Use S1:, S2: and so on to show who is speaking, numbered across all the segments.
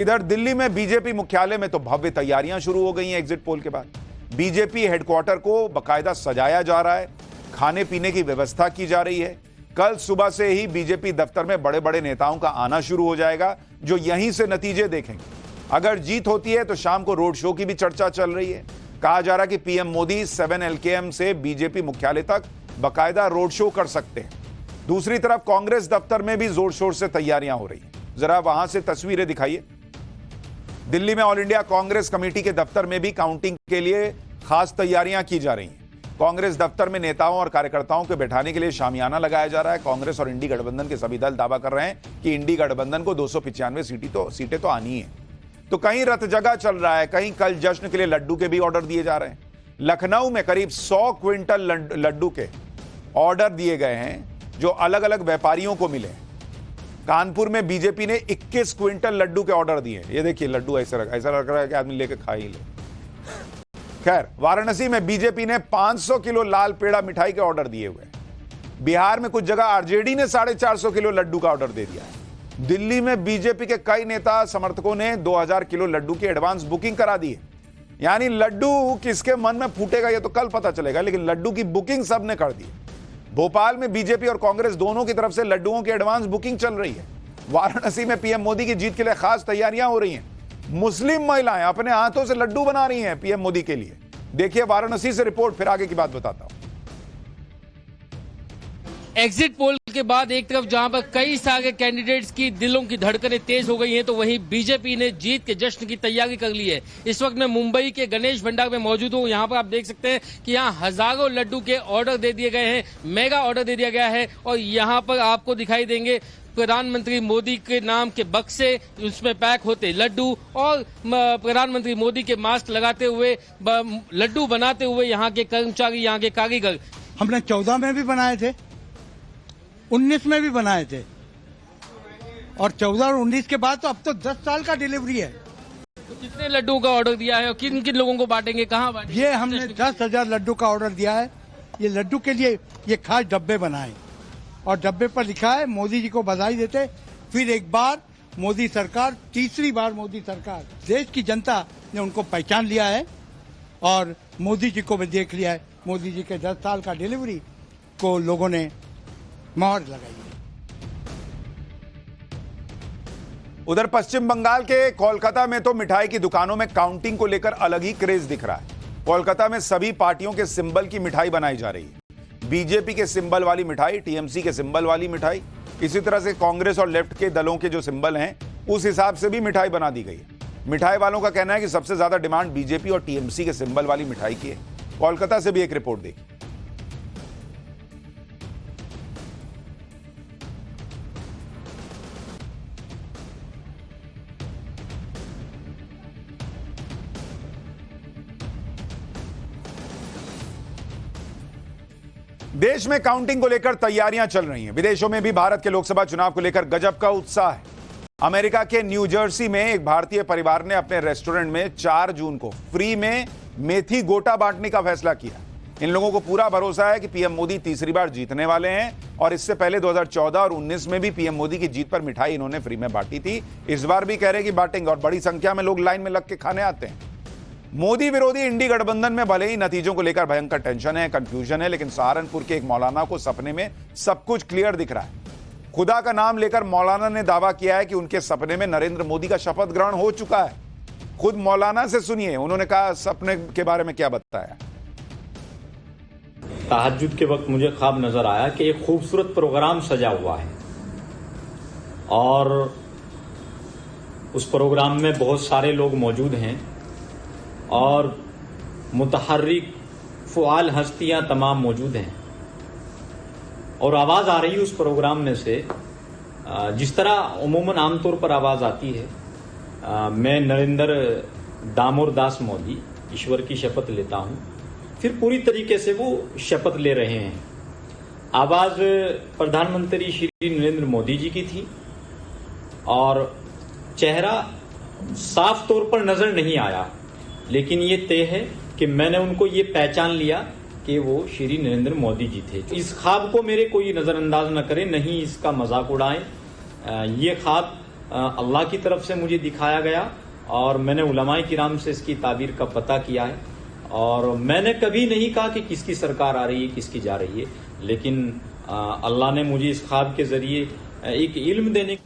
S1: इधर दिल्ली में बीजेपी मुख्यालय में तो भव्य तैयारियां शुरू हो गई हैं। एग्जिट पोल के बाद बीजेपी हेडक्वार्टर को बकायदा सजाया जा रहा है, खाने पीने की व्यवस्था की जा रही है। कल सुबह से ही बीजेपी दफ्तर में बड़े बड़े नेताओं का आना शुरू हो जाएगा, जो यहीं से नतीजे देखेंगे। अगर जीत होती है तो शाम को रोड शो की भी चर्चा चल रही है। कहा जा रहा है कि पीएम मोदी 7 LKM से बीजेपी मुख्यालय तक बकायदा रोड शो कर सकते हैं। दूसरी तरफ कांग्रेस दफ्तर में भी जोर शोर से तैयारियां हो रही हैं। जरा वहां से तस्वीरें दिखाइए। दिल्ली में ऑल इंडिया कांग्रेस कमेटी के दफ्तर में भी काउंटिंग के लिए खास तैयारियां की जा रही हैं। कांग्रेस दफ्तर में नेताओं और कार्यकर्ताओं के बैठाने के लिए शामियाना लगाया जा रहा है। कांग्रेस और इंडी गठबंधन के सभी दल दावा कर रहे हैं कि इंडी गठबंधन को 295 सीटें तो आनी है। तो कहीं रथ जगह चल रहा है, कहीं कल जश्न के लिए लड्डू के भी ऑर्डर दिए जा रहे हैं। लखनऊ में करीब 100 क्विंटल लड्डू के ऑर्डर दिए गए हैं, जो अलग अलग व्यापारियों को मिले। कानपुर में बीजेपी ने 21 क्विंटल लड्डू के ऑर्डर दिए। ये देखिए लड्डू ऐसा लग रहा है कि आदमी लेके खा ही ले। खैर, वाराणसी में बीजेपी ने 500 किलो लाल पेड़ा मिठाई के ऑर्डर दिए हुए। बिहार में कुछ जगह आरजेडी ने 450 किलो लड्डू का ऑर्डर दे दिया है। दिल्ली में बीजेपी के कई नेता समर्थकों ने 2000 किलो लड्डू की एडवांस बुकिंग करा दी है। यानी लड्डू किसके मन में फूटेगा ये तो कल पता चलेगा, लेकिन लड्डू की बुकिंग सबने कर दी। भोपाल में बीजेपी और कांग्रेस दोनों की तरफ से लड्डुओं की एडवांस बुकिंग चल रही है। वाराणसी में पीएम मोदी की जीत के लिए खास तैयारियां हो रही हैं। मुस्लिम महिलाएं अपने हाथों से लड्डू बना रही हैं पीएम मोदी के लिए। देखिए वाराणसी से रिपोर्ट, फिर आगे की बात बताता हूं।
S2: एग्जिट पोल के बाद एक तरफ जहां पर कई सारे कैंडिडेट्स की दिलों की धड़कनें तेज हो गई हैं, तो वहीं बीजेपी ने जीत के जश्न की तैयारी कर ली है। इस वक्त मैं मुंबई के गणेश भंडार में मौजूद हूं। यहां पर आप देख सकते हैं कि यहां हजारों लड्डू के ऑर्डर दे दिए गए हैं, मेगा ऑर्डर दे दिया गया है। और यहां पर आपको दिखाई देंगे प्रधानमंत्री मोदी के नाम के बक्से, उसमें पैक होते लड्डू और प्रधानमंत्री मोदी के मास्क लगाते हुए लड्डू बनाते हुए यहाँ के कर्मचारी, यहाँ के कारीगर।
S3: हमने 14 में भी बनाए थे, 19 में भी बनाए थे, और 14 और 19 के बाद तो अब तो 10 साल का डिलीवरी है।
S2: तो कितने लड्डुओं का ऑर्डर दिया है और किन किन लोगों को बांटेंगे, कहाँ बांटेंगे?
S3: ये हमने 10,000 लड्डू का ऑर्डर दिया है। ये लड्डू के लिए ये खास डब्बे बनाए और डब्बे पर लिखा है मोदी जी को बधाई देते। फिर एक बार मोदी सरकार, तीसरी बार मोदी सरकार। देश की जनता ने उनको पहचान लिया है और मोदी जी को भी देख लिया है। मोदी जी के 10 साल का डिलीवरी को लोगों ने मोहर लगाई है।
S1: उधर पश्चिम बंगाल के कोलकाता में तो मिठाई की दुकानों में काउंटिंग को लेकर अलग ही क्रेज दिख रहा है। कोलकाता में सभी पार्टियों के सिंबल की मिठाई बनाई जा रही है। बीजेपी के सिंबल वाली मिठाई, टीएमसी के सिंबल वाली मिठाई, इसी तरह से कांग्रेस और लेफ्ट के दलों के जो सिंबल हैं उस हिसाब से भी मिठाई बना दी गई है। मिठाई वालों का कहना है कि सबसे ज्यादा डिमांड बीजेपी और टीएमसी के सिंबल वाली मिठाई की है। कोलकाता से भी एक रिपोर्ट देखी। देश में काउंटिंग को लेकर तैयारियां चल रही हैं। विदेशों में भी भारत के लोकसभा चुनाव को लेकर गजब का उत्साह है। अमेरिका के न्यू जर्सी में एक भारतीय परिवार ने अपने रेस्टोरेंट में 4 जून को फ्री में मेथी गोटा बांटने का फैसला किया। इन लोगों को पूरा भरोसा है कि पीएम मोदी तीसरी बार जीतने वाले हैं और इससे पहले 2014 और 19 में भी पीएम मोदी की जीत पर मिठाई इन्होंने फ्री में बांटी थी। इस बार भी कह रहे हैं कि बांटेंगे और बड़ी संख्या में लोग लाइन में लग के खाने आते हैं। मोदी विरोधी इंडी गठबंधन में भले ही नतीजों को लेकर भयंकर टेंशन है, कंफ्यूजन है, लेकिन सहारनपुर के एक मौलाना को सपने में सब कुछ क्लियर दिख रहा है। खुदा का नाम लेकर मौलाना ने दावा किया है कि उनके सपने में नरेंद्र मोदी का शपथ ग्रहण हो चुका है। खुद मौलाना से सुनिए, उन्होंने कहा सपने के बारे में क्या बताया।
S4: तहज्जुद के वक्त मुझे ख्वाब नजर आया कि एक खूबसूरत प्रोग्राम सजा हुआ है और उस प्रोग्राम में बहुत सारे लोग मौजूद हैं और मुतहर्रिक फ़ुआल हस्तियां तमाम मौजूद हैं और आवाज़ आ रही है उस प्रोग्राम में से जिस तरह उमूमन आमतौर पर आवाज़ आती है, मैं नरेंद्र दामोदर दास मोदी ईश्वर की शपथ लेता हूं। फिर पूरी तरीके से वो शपथ ले रहे हैं। आवाज़ प्रधानमंत्री श्री नरेंद्र मोदी जी की थी और चेहरा साफ तौर पर नजर नहीं आया, लेकिन ये तय है कि मैंने उनको ये पहचान लिया कि वो श्री नरेंद्र मोदी जी थे। इस ख्वाब को मेरे कोई नज़रअंदाज न करें, नहीं इसका मजाक उड़ाएं। ये ख्वाब अल्लाह की तरफ से मुझे दिखाया गया और मैंने उलमाए किराम से इसकी ताबीर का पता किया है। और मैंने कभी नहीं कहा कि किसकी सरकार आ रही है, किसकी जा रही है, लेकिन अल्लाह ने मुझे इस ख्वाब के जरिए एक इल्म देने।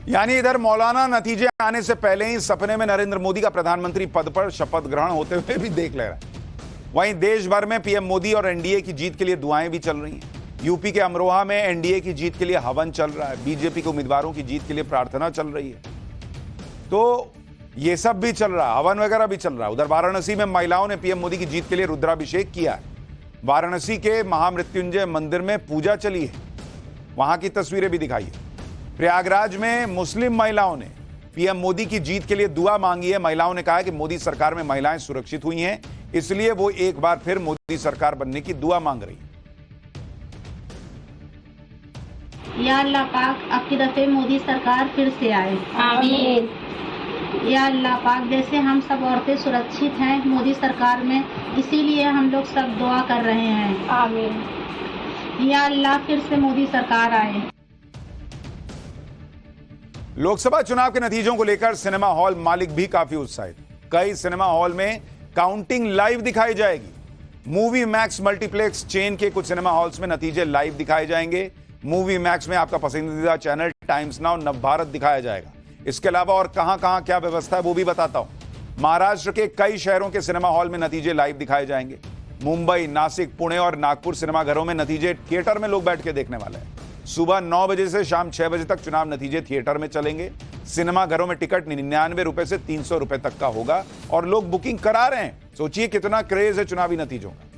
S1: यानी इधर मौलाना नतीजे आने से पहले ही सपने में नरेंद्र मोदी का प्रधानमंत्री पद पर शपथ ग्रहण होते हुए भी देख ले रहा है। वहीं देश भर में पीएम मोदी और एनडीए की जीत के लिए दुआएं भी चल रही हैं। यूपी के अमरोहा में एनडीए की जीत के लिए हवन चल रहा है, बीजेपी के उम्मीदवारों की जीत के लिए प्रार्थना चल रही है। तो ये सब भी चल रहा है, हवन वगैरह भी चल रहा है। उधर वाराणसी में महिलाओं ने पीएम मोदी की जीत के लिए रुद्राभिषेक किया है। वाराणसी के महामृत्युंजय मंदिर में पूजा चली है, वहां की तस्वीरें भी दिखाई है। प्रयागराज में मुस्लिम महिलाओं ने पीएम मोदी की जीत के लिए दुआ मांगी है। महिलाओं ने कहा है कि मोदी सरकार में महिलाएं सुरक्षित हुई हैं, इसलिए वो एक बार फिर मोदी सरकार बनने की दुआ मांग रही है।
S5: या अल्लाह पाक अब की दफे मोदी सरकार फिर से आए, आमीन। या अल्लाह पाक जैसे हम सब औरतें सुरक्षित हैं मोदी सरकार में, इसीलिए हम लोग सब दुआ कर रहे हैं, आमीन। या अल्लाह फिर से मोदी सरकार आए।
S1: लोकसभा चुनाव के नतीजों को लेकर सिनेमा हॉल मालिक भी काफी उत्साहित। कई सिनेमा हॉल में काउंटिंग लाइव दिखाई जाएगी। मूवी मैक्स मल्टीप्लेक्स चेन के कुछ सिनेमा हॉल्स में नतीजे लाइव दिखाए जाएंगे। मूवी मैक्स में आपका पसंदीदा चैनल टाइम्स नाउ नवभारत दिखाया जाएगा। इसके अलावा और कहां कहां क्या व्यवस्था है वो भी बताता हूं। महाराष्ट्र के कई शहरों के सिनेमा हॉल में नतीजे लाइव दिखाए जाएंगे। मुंबई, नासिक, पुणे और नागपुर सिनेमाघरों में नतीजे थिएटर में लोग बैठ के देखने वाले हैं। सुबह 9 बजे से शाम 6 बजे तक चुनाव नतीजे थिएटर में चलेंगे। सिनेमाघरों में टिकट 99 रुपए से 300 रुपए तक का होगा और लोग बुकिंग करा रहे हैं। सोचिए कितना क्रेज है चुनावी नतीजों का।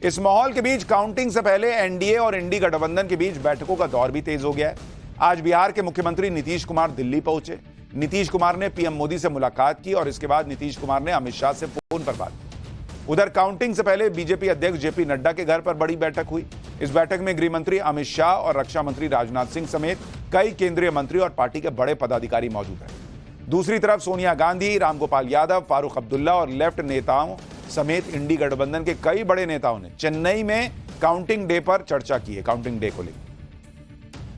S1: इस माहौल के बीच काउंटिंग से पहले एनडीए और इंडी गठबंधन के बीच बैठकों का दौर भी तेज हो गया है। आज बिहार के मुख्यमंत्री नीतीश कुमार दिल्ली पहुंचे। नीतीश कुमार ने पीएम मोदी से मुलाकात की और इसके बाद नीतीश कुमार ने अमित शाह से फोन पर बात की। उधर काउंटिंग से पहले बीजेपी अध्यक्ष जेपी नड्डा के घर पर बड़ी बैठक हुई। इस बैठक में गृह मंत्री अमित शाह और रक्षा मंत्री राजनाथ सिंह समेत कई केंद्रीय मंत्री और पार्टी के बड़े पदाधिकारी मौजूद हैं। दूसरी तरफ सोनिया गांधी, रामगोपाल यादव, फारूक अब्दुल्ला और लेफ्ट नेताओं समेत इंडी गठबंधन के कई बड़े नेताओं ने चेन्नई में काउंटिंग डे पर चर्चा की है। काउंटिंग डे को लेकर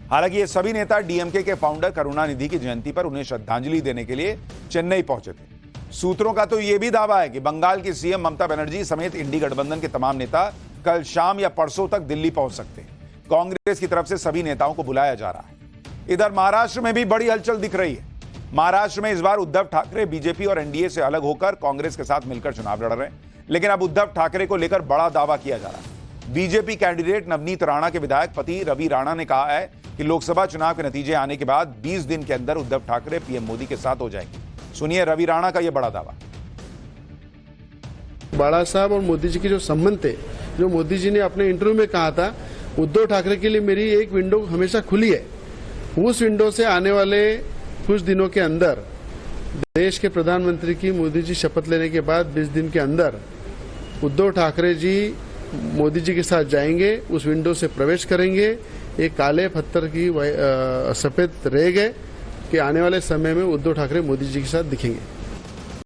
S1: हालांकि ये सभी नेता डीएमके के फाउंडर करुणानिधि की जयंती पर उन्हें श्रद्धांजलि देने के लिए चेन्नई पहुंचे थे। सूत्रों का तो यह भी दावा है कि बंगाल की सीएम ममता बनर्जी समेत इंडी गठबंधन के तमाम नेता कल शाम या परसों तक दिल्ली पहुंच सकते हैं। कांग्रेस की तरफ से सभी नेताओं को बुलाया जा रहा है। इधर महाराष्ट्र में भी बड़ी हलचल दिख रही है। महाराष्ट्र में इस बार उद्धव ठाकरे बीजेपी और एनडीए से अलग होकर कांग्रेस के साथ मिलकर चुनाव लड़ रहे हैं, लेकिन अब उद्धव ठाकरे को लेकर बड़ा दावा किया जा रहा है। बीजेपी कैंडिडेट नवनीत राणा के विधायक पति रवि राणा ने कहा है कि लोकसभा चुनाव के नतीजे आने के बाद 20 दिन के अंदर उद्धव ठाकरे पीएम मोदी के साथ हो जाएंगे। सुनिए रवि राणा का यह बड़ा दावा।
S6: बाला साहब और मोदी जी के जो संबंध थे, जो मोदी जी ने अपने इंटरव्यू में कहा था, उद्धव ठाकरे के लिए मेरी एक विंडो हमेशा खुली है। उस विंडो से आने वाले कुछ दिनों के अंदर देश के प्रधानमंत्री की मोदी जी शपथ लेने के बाद 20 दिन के अंदर उद्धव ठाकरे जी मोदी जी के साथ जाएंगे, उस विंडो से प्रवेश करेंगे। एक काले पत्थर की सफेद रेग है कि आने वाले समय में उद्धव ठाकरे मोदी जी के साथ दिखेंगे।